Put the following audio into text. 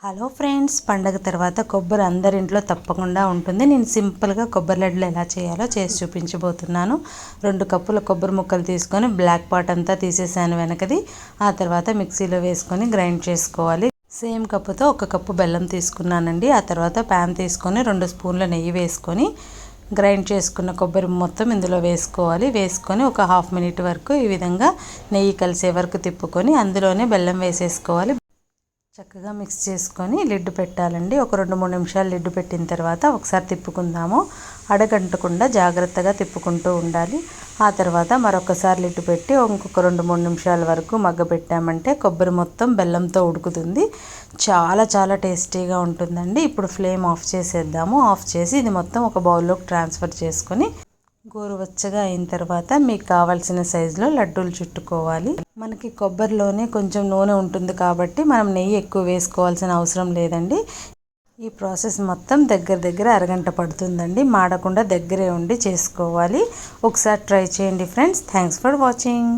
Hello friends, పండగ తర్వాత కొబ్బరి అందరింట్లో తప్పకుండా ఉంటుంది. నేను సింపుల్గా కొబ్బరి లడ్డులు ఎలా చేయాలో చేసి చూపించబోతున్నాను. 2 కప్పుల కొబ్బరి ముక్కలు తీసుకొని బ్లాక్ పార్ట్ అంతా తీసేసాను వెనకది. ఆ తర్వాత మిక్సీలో వేసుకొని గ్రైండ్ చేసుకోవాలి. సేమ్ కప్పుతో 1 కప్పు బెల్లం తీసుకున్నానండి. ఆ తర్వాత ప్యాన్ తీసుకొని 2 స్పూన్ల నెయ్యి వేసుకొని గ్రైండ్ చేసుకున్న కొబ్బరి మొత్తం ఇందులో వేసుకోవాలి. వేసుకొని ఒక హాఫ్ మినిట్ వరకు ఈ విధంగా నెయ్యి కలిసే వరకు తిప్పుకొని అందులోనే బెల్లం వేసేసుకోవాలి. చక్కగా మిక్స్ చేసుకొని లిడ్ పెట్టాలండి. ఒక 2-3 నిమిషాలు లిడ్ పెట్టిన తర్వాత ఒకసారి తిప్పుకుందాము. అడగంటకుండా జాగ్రత్తగా తిప్పుకుంటూ ఉండాలి. ఆ తర్వాత మరొకసారి లిడ్ పెట్టి ఇంకొక 2-3 నిమిషాల వరకు మగ్గబెట్టామంటే కొబ్బరి మొత్తం బెల్లంతో ఉడుకుతుంది. చాలా టేస్టీగా ఉంటుందండి. ఇప్పుడు ఫ్లేమ్ ఆఫ్ చేసేద్దాము. ఆఫ్ చేసి ఇది మొత్తం ఒక బౌల్లోకి ట్రాన్స్ఫర్ చేసుకొని గోరువెచ్చగా అయిన తర్వాత మీకు కావాల్సిన సైజులో లడ్డూలు చుట్టుకోవాలి. మనకి కొబ్బరిలోనే కొంచెం నూనె ఉంటుంది కాబట్టి మనం నెయ్యి ఎక్కువ వేసుకోవాల్సిన అవసరం లేదండి. ఈ ప్రాసెస్ మొత్తం దగ్గర అరగంట పడుతుందండి. మాడకుండా దగ్గరే ఉండి చేసుకోవాలి. ఒకసారి ట్రై చేయండి ఫ్రెండ్స్. Thanks for watching.